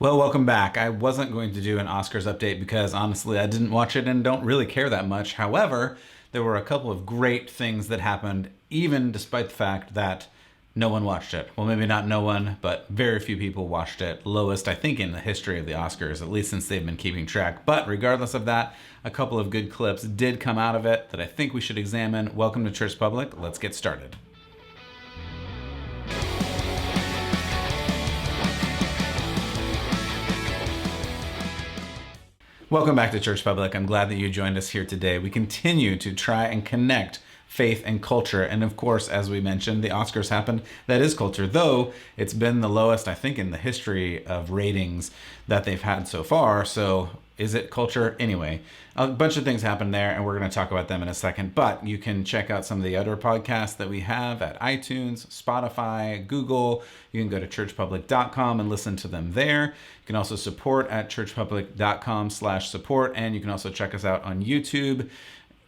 Well, welcome back. I wasn't going to do an Oscars update because honestly, I didn't watch it and don't really care that much. However, there were a couple of great things that happened, even despite the fact that no one watched it. Well, maybe not no one, but very few people watched it. Lowest, I think, in the history of the Oscars, at least since they've been keeping track. But regardless of that, a couple of good clips did come out of it that I think we should examine. Welcome to Church Public. Let's get started. Welcome back to Church Public. I'm glad that you joined us here today. We continue to try and connect faith and culture. And of course, as we mentioned, the Oscars happened. That is culture, though it's been the lowest, I think, in the history of ratings that they've had so far. So is it culture? Anyway, a bunch of things happened there, and we're going to talk about them in a second. But you can check out some of the other podcasts that we have at iTunes, Spotify, Google. You can go to churchpublic.com and listen to them there. You can also support at churchpublic.com/support. And you can also check us out on YouTube.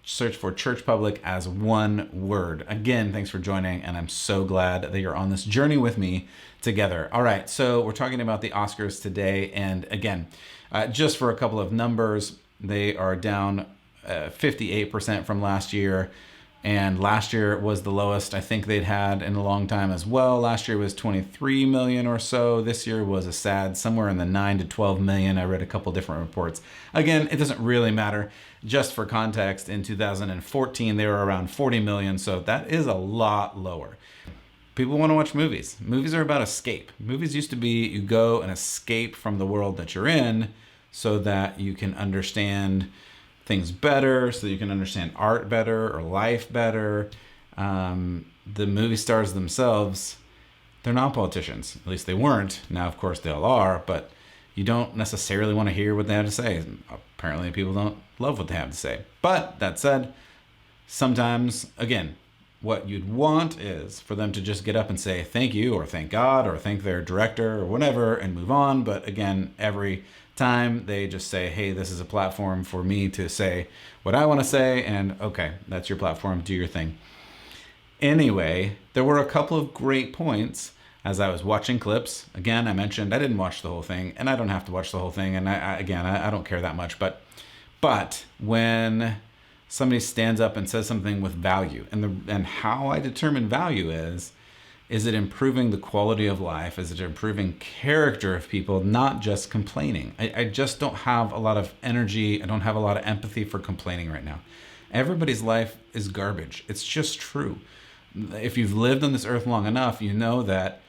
Search for Church Public as one word. Again, thanks for joining, and I'm so glad that you're on this journey with me together. All right, so we're talking about the Oscars today, and again, just for a couple of numbers, they are down 58% from last year, and last year was the lowest I think they'd had in a long time as well. Last year was 23 million or so. This year was a sad somewhere in the 9 to 12 million. I read a couple different reports. Again, it doesn't really matter. Just for context, in 2014, they were around 40 million, so that is a lot lower. People want to watch movies. Movies are about escape. Movies used to be you go and escape from the world that you're in so that you can understand things better, so that you can understand art better or life better. The movie stars themselves, they're not politicians. At least they weren't. Now, of course, they all are, but you don't necessarily want to hear what they have to say. Apparently, people don't love what they have to say. But that said, sometimes, again, what you'd want is for them to just get up and say thank you or thank God or thank their director or whatever and move on. But again, every time they just say, hey, this is a platform for me to say what I want to say, and okay, that's your platform, do your thing. Anyway, there were a couple of great points as I was watching clips. Again, I mentioned I didn't watch the whole thing, and I don't have to watch the whole thing, and I don't care that much, but when somebody stands up and says something with value, and how I determine value is it improving the quality of life? Is it improving character of people, not just complaining? I just don't have a lot of energy. I don't have a lot of empathy for complaining right now. Everybody's life is garbage. It's just true. If you've lived on this earth long enough, you know that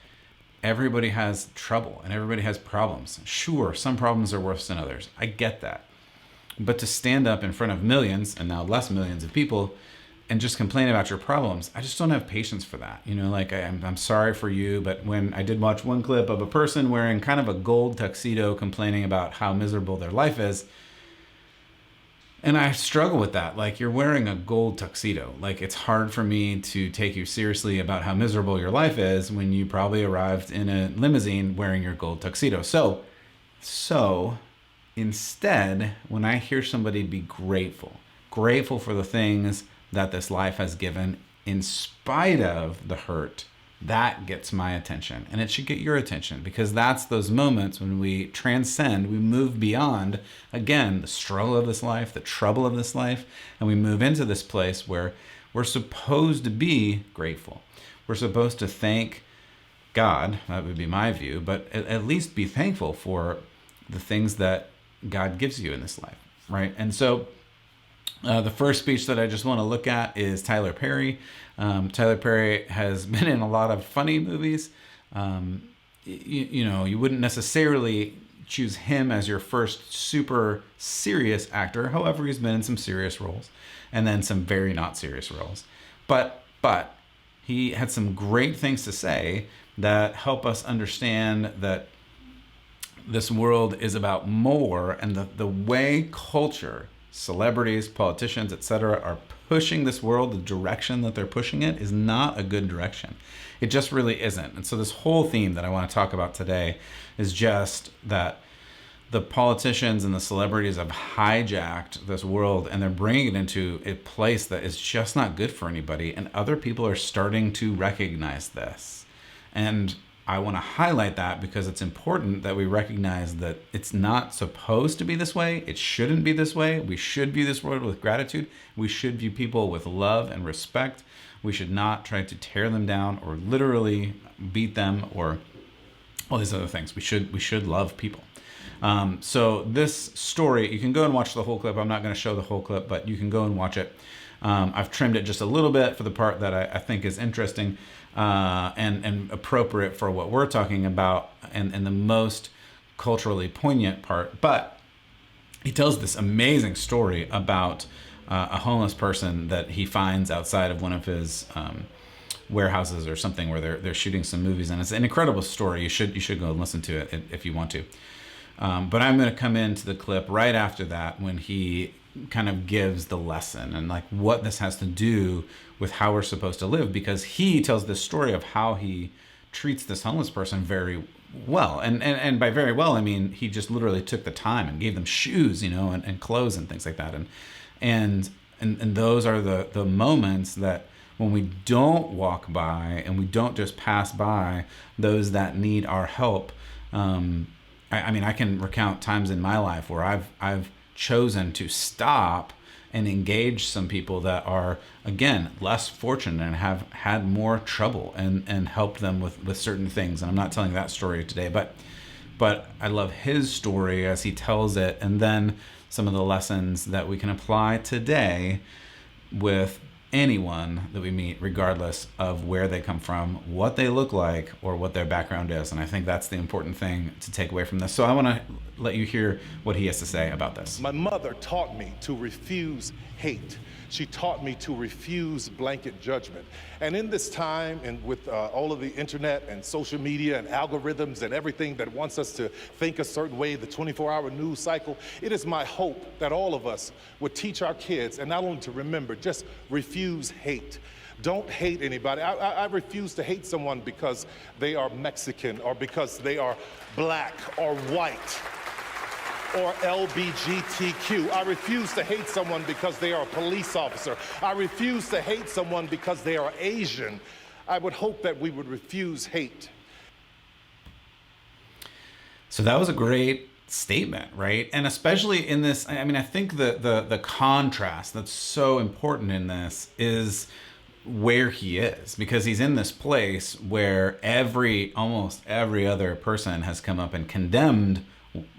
everybody has trouble and everybody has problems. Sure, some problems are worse than others. I get that. But to stand up in front of millions, and now less millions of people, and just complain about your problems, I just don't have patience for that. You know, like I'm sorry for you, but when I did watch one clip of a person wearing kind of a gold tuxedo complaining about how miserable their life is, and I struggle with that. Like, you're wearing a gold tuxedo. Like, it's hard for me to take you seriously about how miserable your life is when you probably arrived in a limousine wearing your gold tuxedo. So instead, when I hear somebody be grateful for the things that this life has given, in spite of the hurt, that gets my attention. And it should get your attention, because that's those moments when we transcend, we move beyond, again, the struggle of this life, the trouble of this life, and we move into this place where we're supposed to be grateful. We're supposed to thank God, that would be my view, but at least be thankful for the things that God gives you in this life, right? And so the first speech that I just want to look at is Tyler Perry. Tyler Perry has been in a lot of funny movies. You wouldn't necessarily choose him as your first super serious actor. However, he's been in some serious roles and then some very not serious roles. But he had some great things to say that help us understand that this world is about more, and the way culture, celebrities, politicians, etc., are pushing this world, the direction that they're pushing it is not a good direction. It just really isn't. And so this whole theme that I want to talk about today is just that the politicians and the celebrities have hijacked this world, and they're bringing it into a place that is just not good for anybody. And other people are starting to recognize this. And I want to highlight that because it's important that we recognize that it's not supposed to be this way. It shouldn't be this way. We should view this world with gratitude. We should view people with love and respect. We should not try to tear them down or literally beat them or all these other things. We should love people. So this story, you can go and watch the whole clip. I'm not going to show the whole clip, but you can go and watch it. I've trimmed it just a little bit for the part that I think is interesting and appropriate for what we're talking about and the most culturally poignant part. But he tells this amazing story about a homeless person that he finds outside of one of his warehouses or something where they're shooting some movies, and it's an incredible story. You should go and listen to it if you want to. But I'm going to come into the clip right after that when he kind of gives the lesson and like what this has to do with how we're supposed to live, because he tells this story of how he treats this homeless person very well. And by very well, I mean, he just literally took the time and gave them shoes, and clothes and things like that. And those are the moments that when we don't walk by and we don't just pass by those that need our help. I mean, I can recount times in my life where I've chosen to stop and engage some people that are, again, less fortunate and have had more trouble and helped them with certain things. And I'm not telling that story today, but I love his story as he tells it, and then some of the lessons that we can apply today with anyone that we meet, regardless of where they come from, what they look like, or what their background is. And I think that's the important thing to take away from this. So I want to let you hear what he has to say about this. My mother taught me to refuse hate. She taught me to refuse blanket judgment. And in this time, and with all of the internet and social media and algorithms and everything that wants us to think a certain way, the 24-hour news cycle, it is my hope that all of us would teach our kids, and not only to remember, just refuse hate. Don't hate anybody. I refuse to hate someone because they are Mexican or because they are black or white or LGBTQ. I refuse to hate someone because they are a police officer. I refuse to hate someone because they are Asian. I would hope that we would refuse hate. So that was a great statement, right? And especially in this, I mean, I think the contrast that's so important in this is where he is, because he's in this place where almost every other person has come up and condemned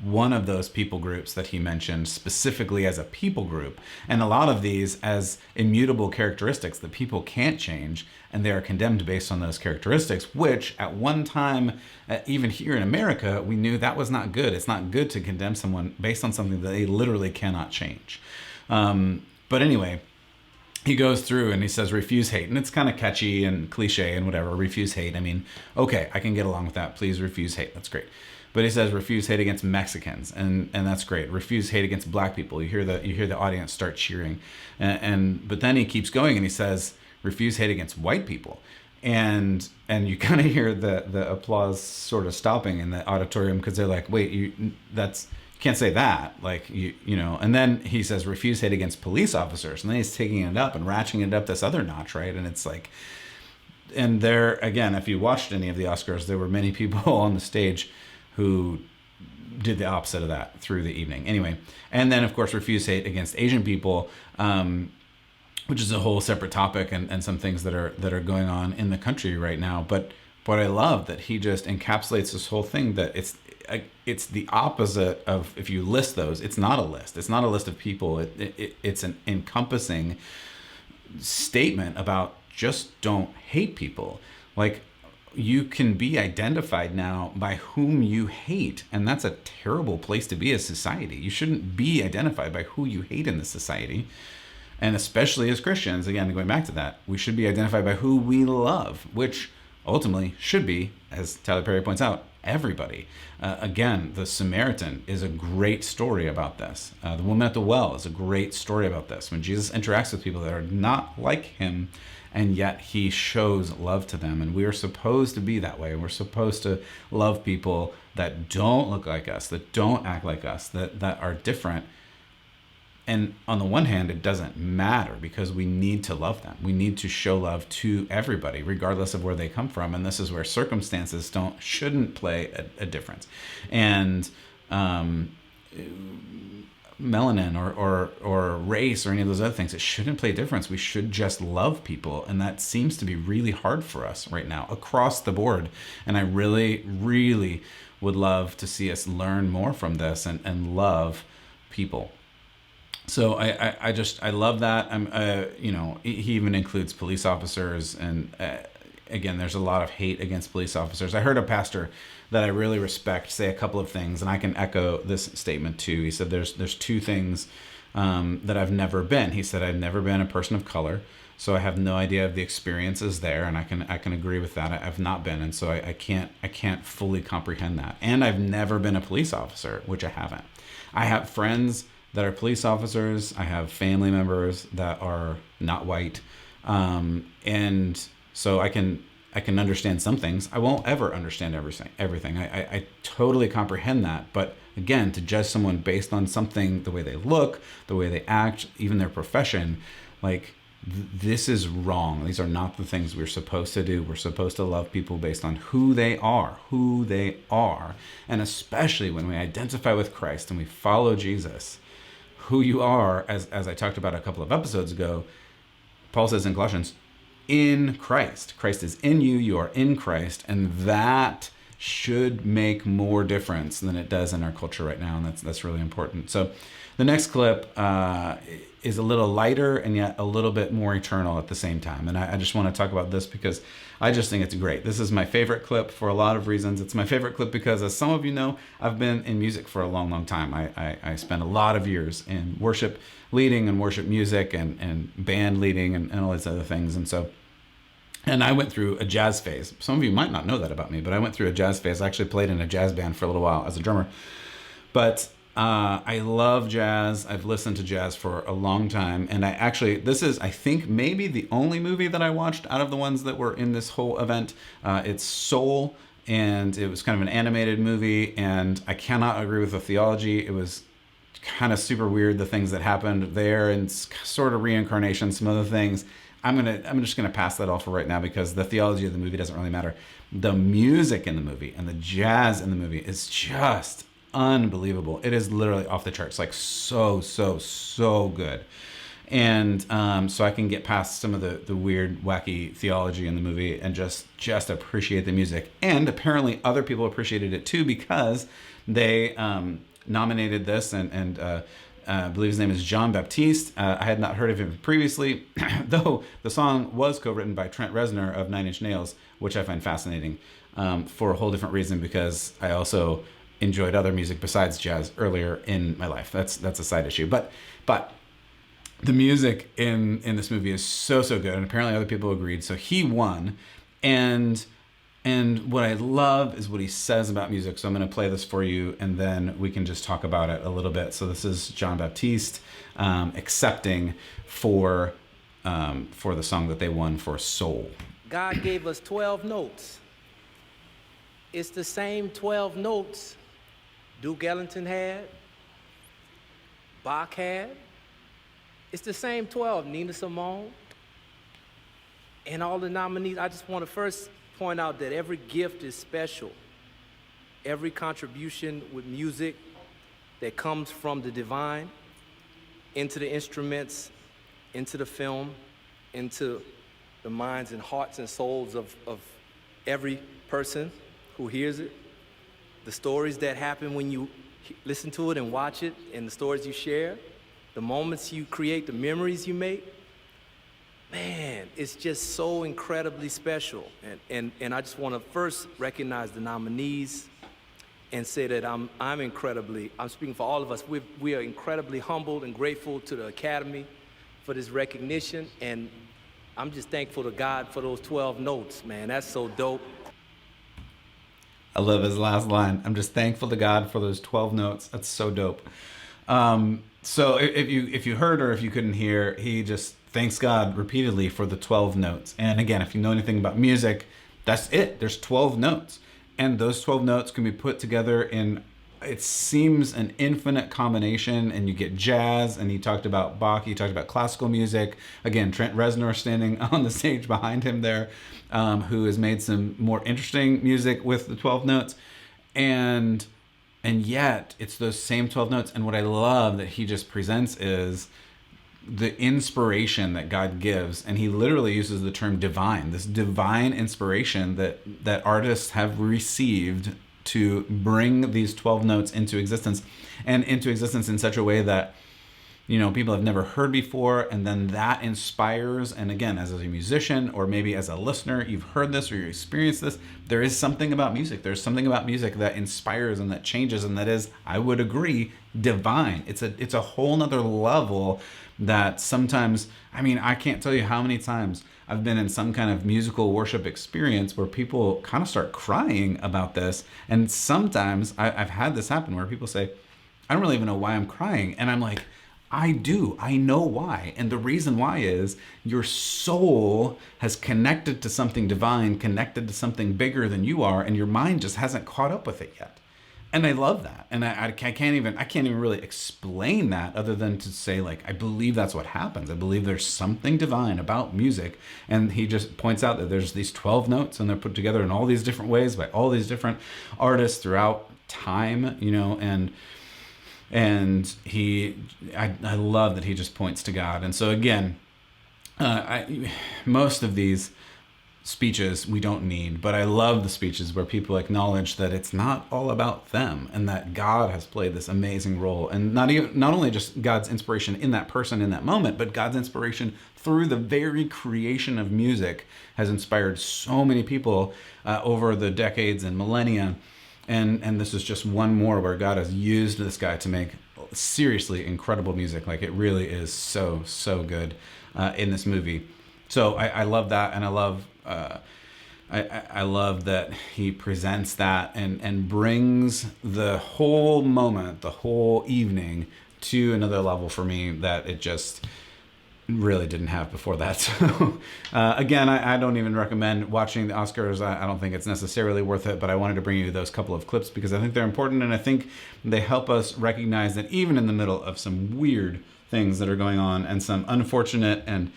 one of those people groups that he mentioned specifically as a people group, and a lot of these as immutable characteristics that people can't change, and they are condemned based on those characteristics, which at one time, even here in America, we knew that was not good. It's not good to condemn someone based on something that they literally cannot change. But anyway, he goes through and he says, refuse hate. And it's kind of catchy and cliche and whatever, refuse hate. I mean, okay, I can get along with that. Please refuse hate. That's great. But he says refuse hate against Mexicans, and that's great. Refuse hate against black people. You hear the audience start cheering, but then he keeps going and he says refuse hate against white people, and you kind of hear the applause sort of stopping in the auditorium, because they're like, wait, you can't say that, like you know. And then he says refuse hate against police officers, and then he's taking it up and ratcheting it up this other notch, right? And it's like, and there again, if you watched any of the Oscars, there were many people on the stage who did the opposite of that through the evening. Anyway, and then of course refuse hate against Asian people, which is a whole separate topic, and some things that are going on in the country right now. But I love that he just encapsulates this whole thing, that it's the opposite of, if you list those, it's not a list. It's not a list of people. It's an encompassing statement about just don't hate people. Like, you can be identified now by whom you hate, and that's a terrible place to be as society. You shouldn't be identified by who you hate in this society, and especially as Christians, again, going back to that, we should be identified by who we love, which ultimately should be, as Tyler Perry points out, everybody. Again, the Samaritan is a great story about this. The woman at the well is a great story about this. When Jesus interacts with people that are not like him, and yet he shows love to them. And we are supposed to be that way. We're supposed to love people that don't look like us, that don't act like us, that are different, And on the one hand, it doesn't matter because we need to love them. We need to show love to everybody, regardless of where they come from. And this is where circumstances shouldn't play a difference. And melanin or race or any of those other things, it shouldn't play a difference. We should just love people. And that seems to be really hard for us right now across the board. And I really, really would love to see us learn more from this and love people. So I love that. He even includes police officers, and again, there's a lot of hate against police officers. I heard a pastor that I really respect say a couple of things, and I can echo this statement too. He said there's two things that I've never been. He said I've never been a person of color, so I have no idea of the experiences there, and I can agree with that. I've not been, and so I can't fully comprehend that. And I've never been a police officer, which I haven't. I have friends that are police officers. I have family members that are not white. And so I can understand some things. I won't ever understand everything. I totally comprehend that. But again, to judge someone based on something, the way they look, the way they act, even their profession, like this is wrong. These are not the things we're supposed to do. We're supposed to love people based on who they are. And especially when we identify with Christ and we follow Jesus, who you are, as I talked about a couple of episodes ago, Paul says in Colossians, in Christ. Christ is in you, you are in Christ, and that should make more difference than it does in our culture right now, and that's really important. So the next clip is a little lighter and yet a little bit more eternal at the same time. And I just want to talk about this because I just think it's great. This is my favorite clip for a lot of reasons. It's my favorite clip because, as some of you know, I've been in music for a long, long time. I spent a lot of years in worship leading and worship music and band leading and all these other things. And I went through a jazz phase. Some of you might not know that about me, but I went through a jazz phase. I actually played in a jazz band for a little while as a drummer. But I love jazz. I've listened to jazz for a long time. And this is, I think, maybe the only movie that I watched out of the ones that were in this whole event. It's Soul, and it was kind of an animated movie. And I cannot agree with the theology. It was kind of super weird, the things that happened there, and sort of reincarnation, some other things. I'm just gonna pass that off for right now because the theology of the movie doesn't really matter. The music in the movie and the jazz in the movie is just unbelievable. It is literally off the charts, like so good. And so I can get past some of the weird, wacky theology in the movie and just appreciate the music. And apparently other people appreciated it too because they nominated this and I believe his name is John Baptiste. I had not heard of him previously, though the song was co-written by Trent Reznor of Nine Inch Nails, which I find fascinating for a whole different reason because I also enjoyed other music besides jazz earlier in my life. That's a side issue. But the music in this movie is so good, and apparently other people agreed. So he won, and what I love is what he says about music. So I'm going to play this for you, and then we can just talk about it a little bit. So this is John Baptiste accepting for the song that they won for Soul. God gave us 12 notes. It's the same 12 notes Duke Ellington had, Bach had. It's the same 12, Nina Simone, and all the nominees. I just want to first point out that every gift is special. Every contribution with music that comes from the divine into the instruments, into the film, into the minds and hearts and souls of every person who hears it. The stories that happen when you listen to it and watch it, and the stories you share, the moments you create, the memories you make, man, it's just so incredibly special. And I just want to first recognize the nominees and say that I'm speaking for all of us, we are incredibly humbled and grateful to the Academy for this recognition, and I'm just thankful to God for those 12 notes, man. That's so dope. I love his last line. I'm just thankful to God for those 12 notes. That's so dope. So if you heard or if you couldn't hear, he just thanks God repeatedly for the 12 notes. And again, if you know anything about music, that's it. There's 12 notes. And those 12 notes can be put together in it seems an infinite combination, and you get jazz, and he talked about Bach, he talked about classical music. Again, Trent Reznor standing on the stage behind him there, who has made some more interesting music with the 12 notes. And yet it's those same 12 notes. And what I love that he just presents is the inspiration that God gives, and he literally uses the term divine, this divine inspiration that artists have received to bring these 12 notes into existence, and into existence in such a way that, you know, people have never heard before, and then that inspires. And again, as a musician, or maybe as a listener, you've heard this or you experienced this, there is something about music. There's something about music that inspires and that changes, and that is, I would agree, divine. It's a whole nother level that sometimes, I mean, I can't tell you how many times I've been in some kind of musical worship experience where people kind of start crying about this. And sometimes I've had this happen where people say, I don't really even know why I'm crying. And I'm like, I do. I know why. And the reason why is your soul has connected to something divine, connected to something bigger than you are, and your mind just hasn't caught up with it yet. And I love that. And I can't even really explain that, other than to say, like, I believe that's what happens. I believe there's something divine about music. And he just points out that there's these 12 notes, and they're put together in all these different ways by all these different artists throughout time, you know, and I love that he just points to God. And so again, most of these speeches we don't need, but I love the speeches where people acknowledge that it's not all about them, and that God has played this amazing role, and not only just God's inspiration in that person in that moment, but God's inspiration through the very creation of music has inspired so many people over the decades and millennia. And this is just one more where God has used this guy to make seriously incredible music. Like, it really is so good in this movie. So I love that, and I love that he presents that and brings the whole moment, the whole evening, to another level for me that it just really didn't have before that. So again, I don't even recommend watching the Oscars. I don't think it's necessarily worth it, but I wanted to bring you those couple of clips because I think they're important, and I think they help us recognize that even in the middle of some weird things that are going on, and some unfortunate and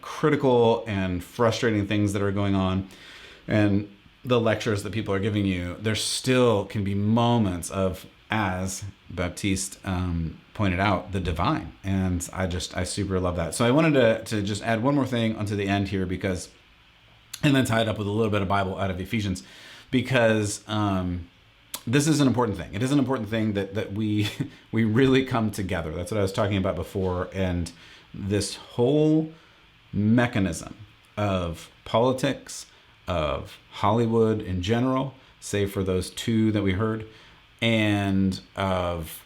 critical and frustrating things that are going on, and the lectures that people are giving you, there still can be moments of, as Baptiste pointed out, the divine. And I super love that. So I wanted to just add one more thing onto the end here, because, and then tie it up with a little bit of Bible out of Ephesians, because this is an important thing. It is an important thing that we really come together. That's what I was talking about before. And this whole mechanism of politics, of Hollywood in general, save for those two that we heard, and of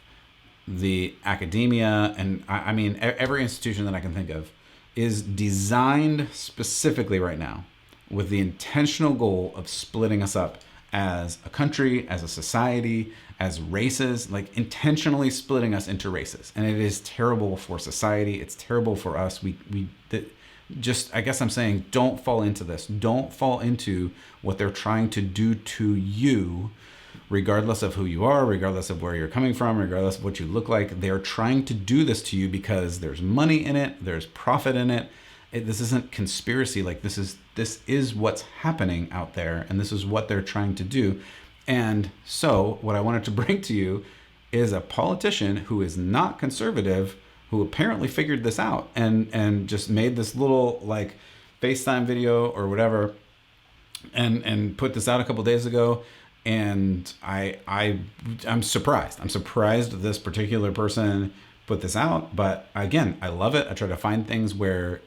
the academia, and I mean every institution that I can think of, is designed specifically right now with the intentional goal of splitting us up as a country, as a society, as races, like intentionally splitting us into races. And it is terrible for society. It's terrible for us. I guess I'm saying, don't fall into this. Don't fall into what they're trying to do to you, regardless of who you are, regardless of where you're coming from, regardless of what you look like. They're trying to do this to you because there's money in it, there's profit in it. This isn't conspiracy. Like, this is what's happening out there, and this is what they're trying to do. And so what I wanted to bring to you is a politician who is not conservative, who apparently figured this out and just made this little like FaceTime video or whatever, and put this out a couple days ago. And I'm surprised. I'm surprised this particular person put this out. But again, I love it. I try to find things where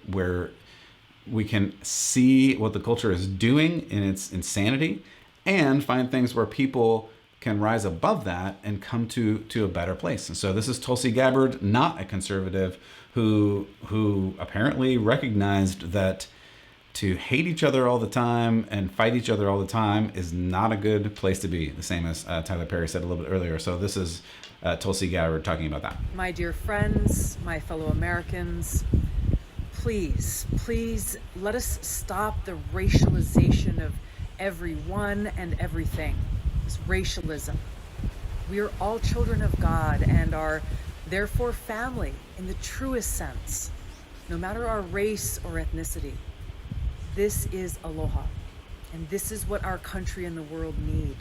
we can see what the culture is doing in its insanity, and find things where people can rise above that and come to a better place. And so this is Tulsi Gabbard, not a conservative, who apparently recognized that to hate each other all the time and fight each other all the time is not a good place to be, the same as Tyler Perry said a little bit earlier. So this is Tulsi Gabbard talking about that. My dear friends, my fellow Americans, please let us stop the racialization of everyone and everything. This racialism. We are all children of God and are therefore family in the truest sense, no matter our race or ethnicity. This is aloha, and this is what our country and the world need.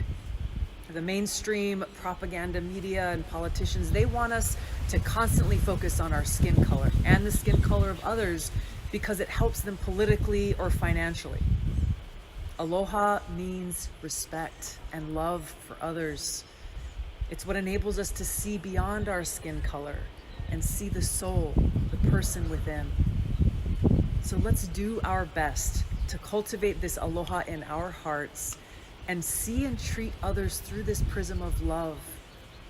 The mainstream propaganda media and politicians, they want us to constantly focus on our skin color and the skin color of others because it helps them politically or financially. Aloha means respect and love for others. It's what enables us to see beyond our skin color and see the soul, the person within. So let's do our best to cultivate this aloha in our hearts and see and treat others through this prism of love,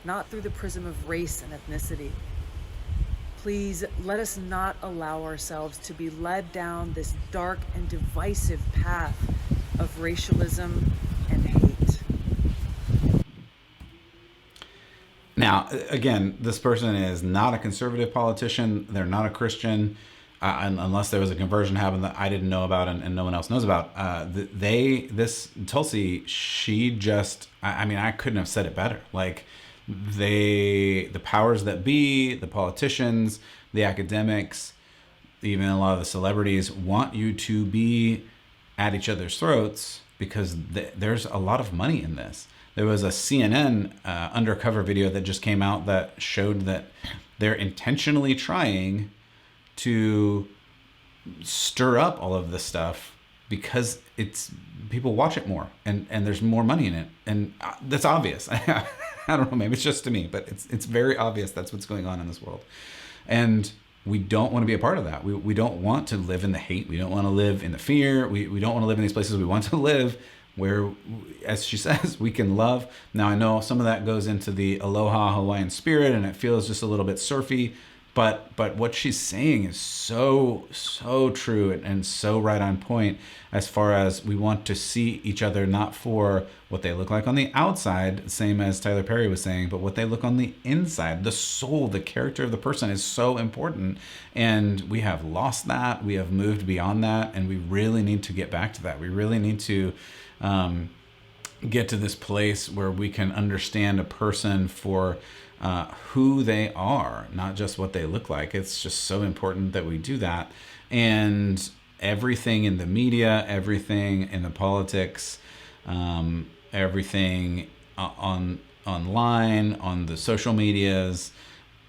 not through the prism of race and ethnicity. Please let us not allow ourselves to be led down this dark and divisive path of racialism and hate. Now, again, this person is not a conservative politician. They're not a Christian, unless there was a conversion happen that I didn't know about and no one else knows about. This Tulsi, she just, I mean, I couldn't have said it better. Like, the powers that be, the politicians, the academics, even a lot of the celebrities want you to be at each other's throats because there's a lot of money in this. There was a CNN undercover video that just came out that showed that they're intentionally trying to stir up all of this stuff because people watch it more and there's more money in it. And that's obvious. I don't know, maybe it's just to me, but it's very obvious that's what's going on in this world. And we don't want to be a part of that. We don't want to live in the hate. We don't want to live in the fear. We don't want to live in these places. We want to live where, as she says, we can love. Now, I know some of that goes into the Aloha Hawaiian spirit, and it feels just a little bit surfy, but what she's saying is so true and so right on point as far as we want to see each other not for what they look like on the outside, same as Tyler Perry was saying, but what they look on the inside. The soul, the character of the person is so important, and we have lost that. We have moved beyond that, and we really need to get back to that. We really need to get to this place where we can understand a person for who they are, not just what they look like. It's just so important that we do that. And everything in the media, everything in the politics, everything online, on the social medias,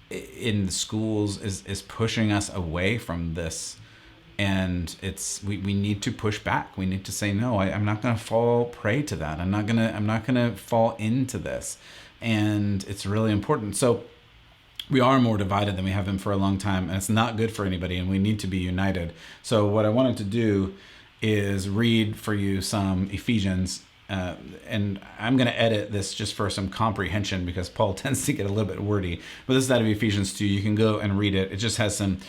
in the schools is pushing us away from this. And we need to push back. We need to say, no, I'm not going to fall prey to that. I'm not going to fall into this. And it's really important. So we are more divided than we have been for a long time, and it's not good for anybody, and we need to be united. So what I wanted to do is read for you some Ephesians, and I'm going to edit this just for some comprehension because Paul tends to get a little bit wordy. But this is out of Ephesians 2. You can go and read it. It just has some...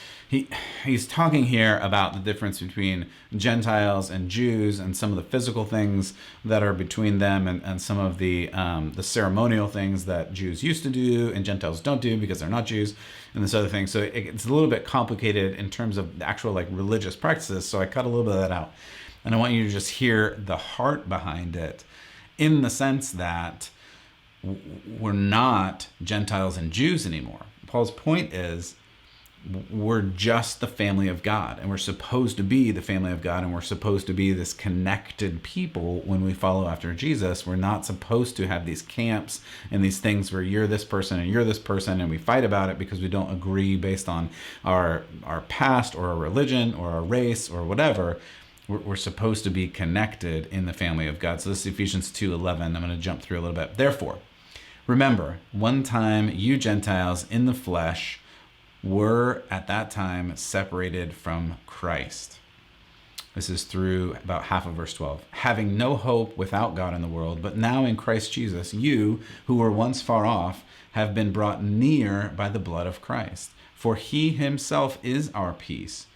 He's talking here about the difference between Gentiles and Jews and some of the physical things that are between them and some of the ceremonial things that Jews used to do and Gentiles don't do because they're not Jews and this other thing. So it's a little bit complicated in terms of the actual like religious practices. So I cut a little bit of that out. And I want you to just hear the heart behind it in the sense that we're not Gentiles and Jews anymore. Paul's point is, we're just the family of God, and we're supposed to be the family of God, and we're supposed to be this connected people when we follow after Jesus. We're not supposed to have these camps and these things where you're this person and you're this person, and we fight about it because we don't agree based on our past or our religion or our race or whatever. We're supposed to be connected in the family of God. So this is Ephesians 2:11. I'm going to jump through a little bit. Therefore, remember, one time you Gentiles in the flesh were at that time separated from Christ. This is through about half of verse 12. Having no hope without God in the world, but now in Christ Jesus, you who were once far off have been brought near by the blood of Christ. For he himself is our peace,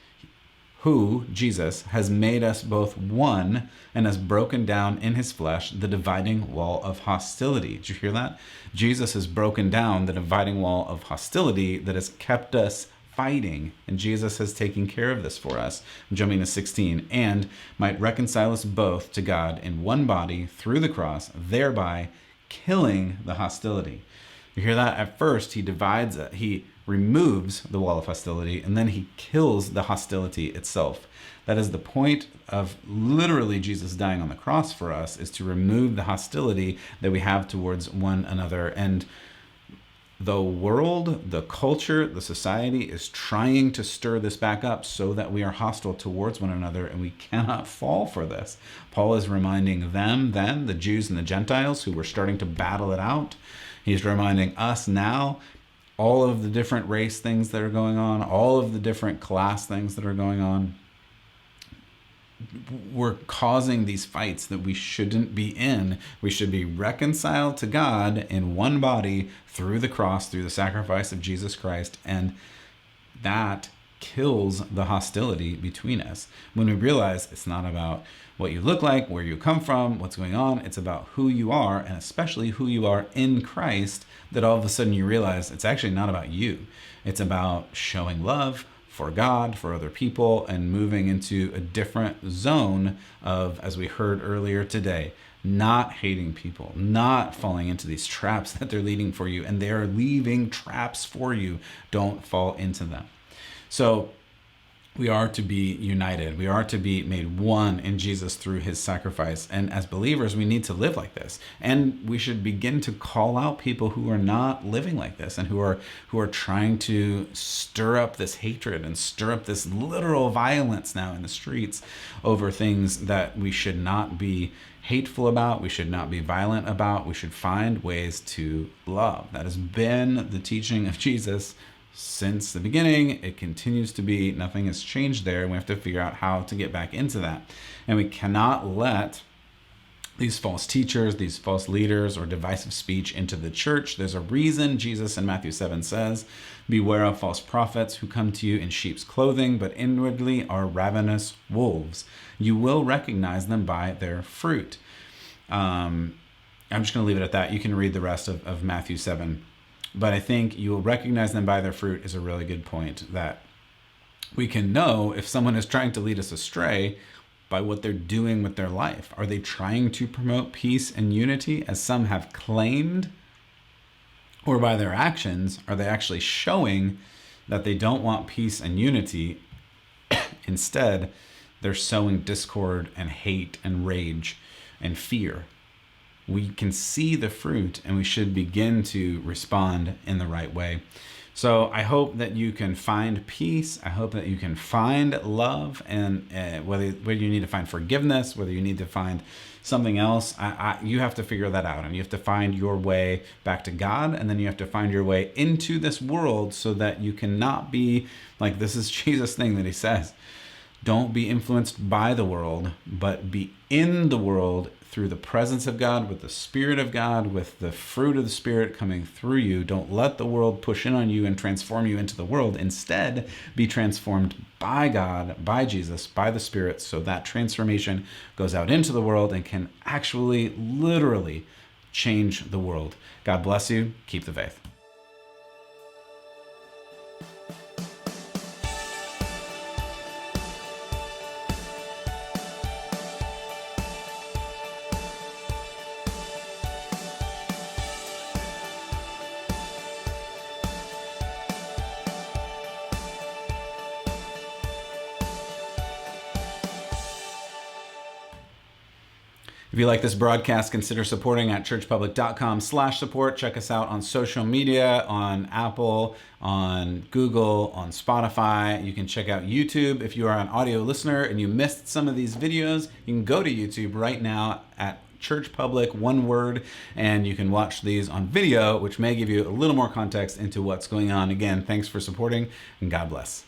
who, Jesus, has made us both one and has broken down in his flesh the dividing wall of hostility. Did you hear that? Jesus has broken down the dividing wall of hostility that has kept us fighting, and Jesus has taken care of this for us. I'm jumping to 16. And might reconcile us both to God in one body through the cross, thereby killing the hostility. You hear that? At first, he divides it. He removes the wall of hostility, and then he kills the hostility itself. That is the point of literally Jesus dying on the cross for us, is to remove the hostility that we have towards one another. And the world, the culture, the society is trying to stir this back up so that we are hostile towards one another, and we cannot fall for this. Paul is reminding them then, the Jews and the Gentiles who were starting to battle it out. He's reminding us now, all of the different race things that are going on, all of the different class things that are going on. We're causing these fights that we shouldn't be in. We should be reconciled to God in one body through the cross, through the sacrifice of Jesus Christ. And that kills the hostility between us. When we realize it's not about what you look like, where you come from, what's going on, it's about who you are, and especially who you are in Christ, that all of a sudden you realize it's actually not about you. It's about showing love for God, for other people, and moving into a different zone of, as we heard earlier today, not hating people, not falling into these traps that they're leading for you, and they're leaving traps for you. Don't fall into them. So we are to be united. We are to be made one in Jesus through his sacrifice. And as believers, we need to live like this. And we should begin to call out people who are not living like this, and who are trying to stir up this hatred and stir up this literal violence now in the streets over things that we should not be hateful about, we should not be violent about. We should find ways to love. That has been the teaching of Jesus since the beginning. It continues to be. Nothing has changed there, and we have to figure out how to get back into that. And we cannot let these false teachers, these false leaders, or divisive speech into the church. There's a reason Jesus in Matthew 7 says, "Beware of false prophets who come to you in sheep's clothing, but inwardly are ravenous wolves. You will recognize them by their fruit." I'm just going to leave it at that. You can read the rest of Matthew 7. But I think you will recognize them by their fruit is a really good point, that we can know if someone is trying to lead us astray by what they're doing with their life. Are they trying to promote peace and unity, as some have claimed? Or by their actions, are they actually showing that they don't want peace and unity? Instead, they're sowing discord and hate and rage and fear. We can see the fruit, and we should begin to respond in the right way. So I hope that you can find peace. I hope that you can find love, and whether you need to find forgiveness, whether you need to find something else, you have to figure that out, and you have to find your way back to God, and then you have to find your way into this world so that you cannot be like, this is Jesus' thing that he says, don't be influenced by the world, but be in the world through the presence of God, with the Spirit of God, with the fruit of the Spirit coming through you. Don't let the world push in on you and transform you into the world. Instead, be transformed by God, by Jesus, by the Spirit, so that transformation goes out into the world and can actually, literally change the world. God bless you. Keep the faith. If you like this broadcast, consider supporting at churchpublic.com/support. Check us out on social media, on Apple, on Google, on Spotify. You can check out YouTube. If you are an audio listener and you missed some of these videos, you can go to YouTube right now at ChurchPublic, one word, and you can watch these on video, which may give you a little more context into what's going on. Again, thanks for supporting, and God bless.